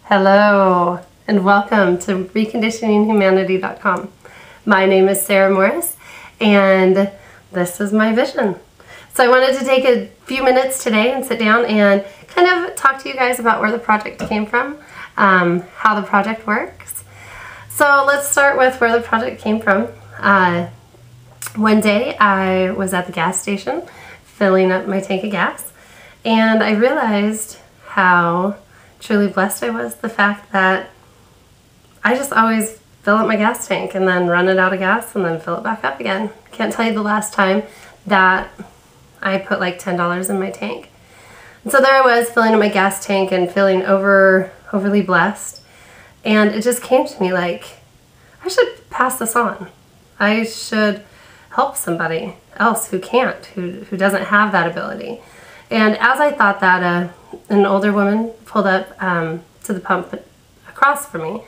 Hello and welcome to reconditioninghumanity.com. My name is Sarah Morris and this is my vision. So I wanted to take a few minutes today and sit down and kind of talk to you guys about where the project came from, how the project works. So let's start with where the project came from. One day I was at the gas station filling up my tank of gas and I realized how truly blessed I was, the fact that I just always fill up my gas tank and then run it out of gas and then fill it back up again. Can't tell you the last time that I put like $10 in my tank. And so there I was filling up my gas tank and feeling overly blessed, and it just came to me like, I should pass this on. I should help somebody else who can't, who doesn't have that ability. And as I thought that, an older woman pulled up to the pump across from me,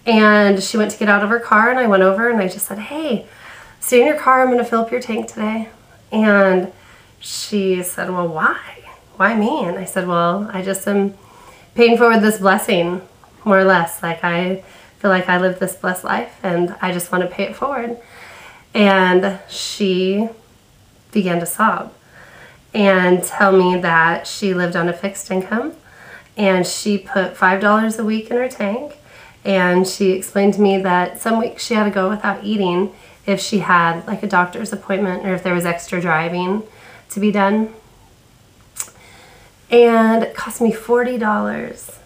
and she went to get out of her car, and I went over and I just said, "Hey, stay in your car, I'm going to fill up your tank today." And she said, "Well, why? Why me?" And I said, "Well, I just am paying forward this blessing, more or less. Like, I feel like I live this blessed life and I just want to pay it forward." And she began to sob and tell me that she lived on a fixed income and she put $5 a week in her tank, and she explained to me that some weeks she had to go without eating if she had like a doctor's appointment or if there was extra driving to be done. And it cost me $40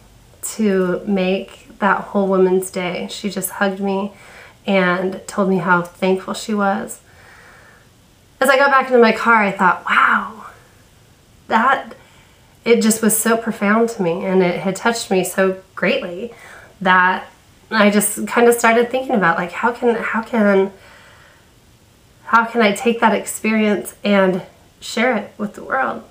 to make that whole woman's day. She just hugged me and told me how thankful she was. As I got back into my car, I thought, wow, it just was so profound to me, and it had touched me so greatly that I just kind of started thinking about, like, how can I take that experience and share it with the world?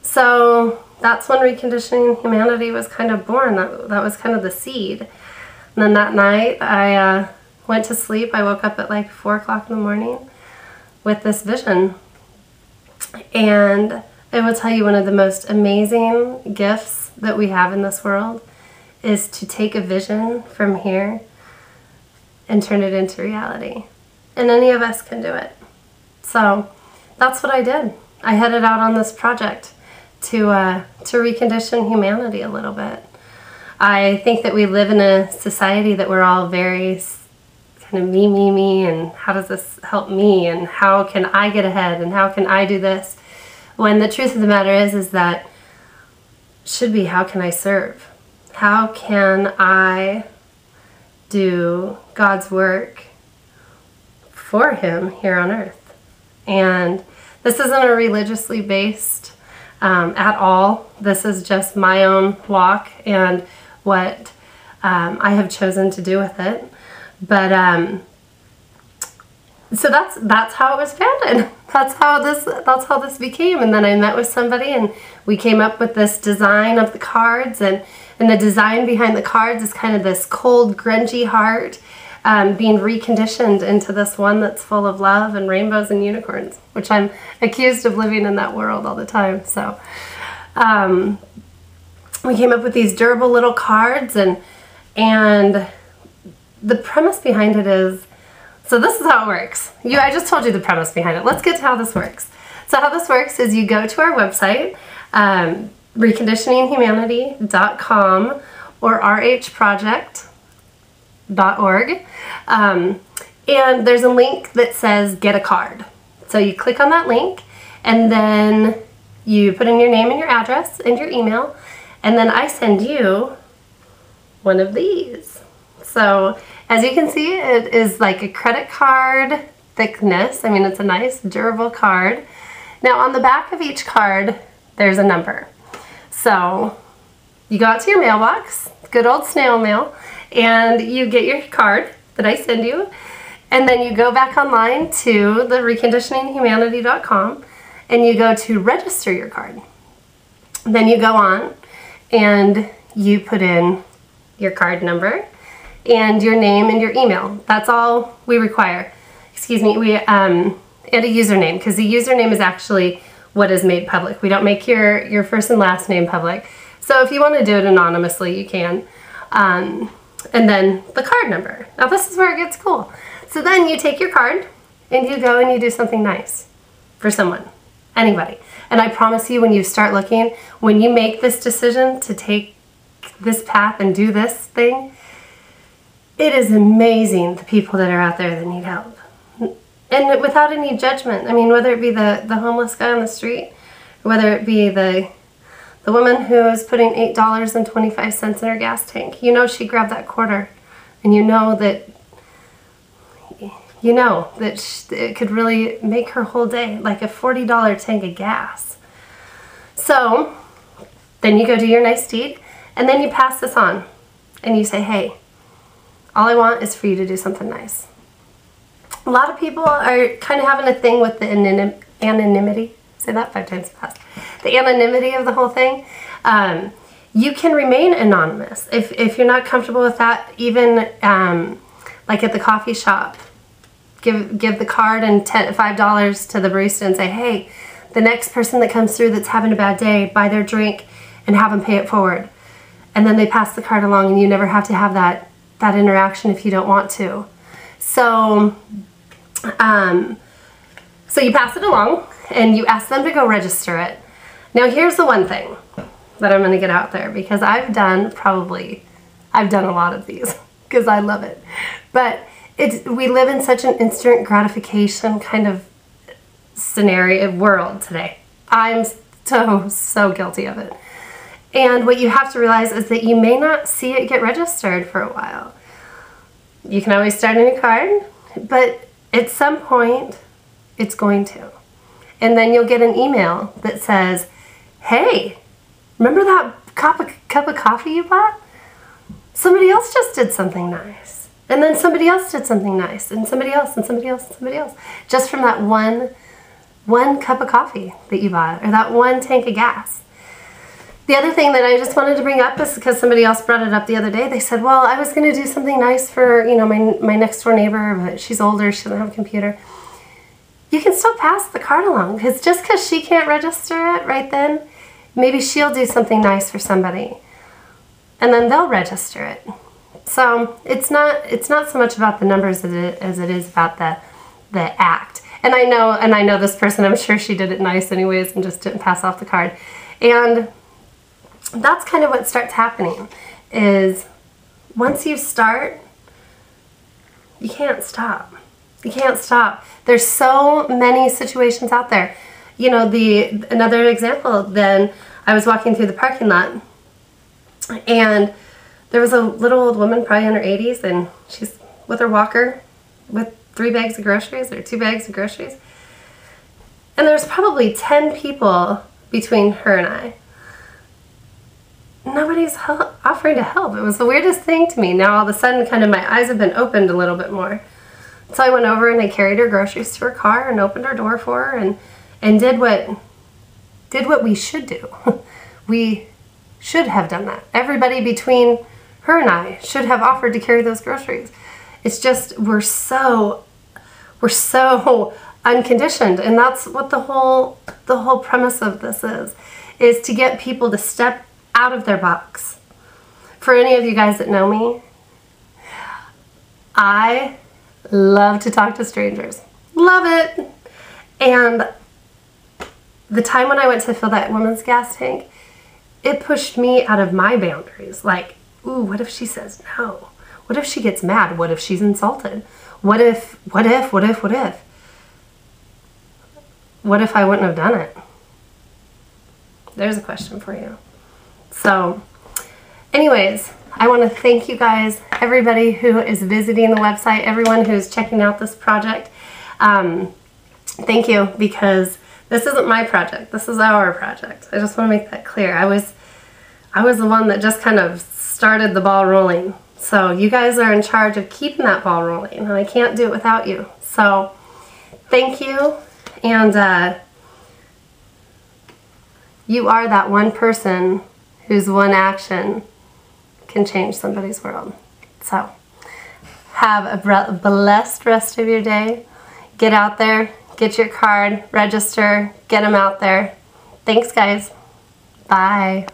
So that's when Reconditioning Humanity was kind of born. That was kind of the seed. And then that night I went to sleep. I woke up at like 4 o'clock in the morning with this vision. And I will tell you, one of the most amazing gifts that we have in this world is to take a vision from here and turn it into reality. And any of us can do it. So that's what I did. I headed out on this project to recondition humanity a little bit. I think that we live in a society that we're all very kind of me, and how does this help me, and how can I get ahead, and how can I do this? When the truth of the matter is that it should be, how can I serve? How can I do God's work for Him here on earth? And this isn't a religiously based at all. This is just my own walk and what I have chosen to do with it. But so that's how it was founded. That's how this became. And then I met with somebody and we came up with this design of the cards, and the design behind the cards is kind of this cold, grungy heart being reconditioned into this one that's full of love and rainbows and unicorns, which I'm accused of living in that world all the time. So we came up with these durable little cards, and the premise behind it is, so this is how it works. I just told you the premise behind it. Let's get to how this works. So how this works is you go to our website, reconditioninghumanity.com or rhproject.org, and there's a link that says get a card. So you click on that link, and then you put in your name and your address and your email, and then I send you one of these. So as you can see, it is like a credit card thickness. I mean, it's a nice durable card. Now on the back of each card, there's a number. So you go out to your mailbox, good old snail mail, and you get your card that I send you, and then you go back online to the reconditioninghumanity.com and you go to register your card. Then you go on and you put in your card number and your name and your email. That's all we require. Excuse me, and a username, because the username is actually what is made public. We don't make your first and last name public. So if you want to do it anonymously, you can. And then the card number. Now this is where it gets cool. So then you take your card and you go and you do something nice for someone, anybody. And I promise you, when you start looking, when you make this decision to take this path and do this thing, it is amazing the people that are out there that need help. And without any judgment. I mean, whether it be the homeless guy on the street, or whether it be the woman who is putting $8.25 in her gas tank. You know she grabbed that quarter, and you know that it could really make her whole day, like a $40 tank of gas. So then you go do your nice deed, and then you pass this on, and you say, hey, all I want is for you to do something nice. A lot of people are kind of having a thing with the anonymity. Say that 5 times fast. The anonymity of the whole thing. You can remain anonymous if you're not comfortable with that. Even like at the coffee shop, give the card and $5 to the barista and say, hey, the next person that comes through that's having a bad day, buy their drink and have them pay it forward. And then they pass the card along, and you never have to have that interaction if you don't want to. So, so you pass it along and you ask them to go register it. Now here's the one thing that I'm going to get out there, because I've done a lot of these because I love it. But we live in such an instant gratification kind of scenario world today. I'm so guilty of it. And what you have to realize is that you may not see it get registered for a while. You can always start a new card, but at some point it's going to. And then you'll get an email that says, hey, remember that cup of coffee you bought? Somebody else just did something nice. And then somebody else did something nice, and somebody else, and somebody else, and somebody else. Just from that one cup of coffee that you bought, or that one tank of gas. The other thing that I just wanted to bring up is because somebody else brought it up the other day. They said, well, I was going to do something nice for, you know, my next door neighbor, but she's older, she doesn't have a computer. You can still pass the card along, because just because she can't register it right then, maybe she'll do something nice for somebody, and then they'll register it. So it's not so much about the numbers as it is about the act. And I know this person, I'm sure she did it nice anyways and just didn't pass off the card. And that's kind of what starts happening, is once you start, you can't stop. You can't stop. There's so many situations out there. You know, another example, then I was walking through the parking lot, and there was a little old woman, probably in her 80s, and she's with her walker with 3 bags of groceries, or 2 bags of groceries. And there's probably 10 people between her and I. Nobody's offering to help. It was the weirdest thing to me. Now all of a sudden, kind of my eyes have been opened a little bit more. So I went over and I carried her groceries to her car and opened her door for her, and did what we should do. We should have done that. Everybody between her and I should have offered to carry those groceries. It's just we're so unconditioned, and that's what the whole premise of this is to get people to step out of their box. For any of you guys that know me, I love to talk to strangers. Love it. And the time when I went to fill that woman's gas tank, it pushed me out of my boundaries. Like, ooh, what if she says no? What if she gets mad? What if she's insulted? What if I wouldn't have done it? There's a question for you. So, anyways, I want to thank you guys, everybody who is visiting the website, everyone who's checking out this project. Thank you, because this isn't my project. This is our project. I just want to make that clear. I was the one that just kind of started the ball rolling. So you guys are in charge of keeping that ball rolling, and I can't do it without you. So thank you, and you are that one person whose one action can change somebody's world. So have a blessed rest of your day. Get out there, get your card, register, get them out there. Thanks, guys. Bye.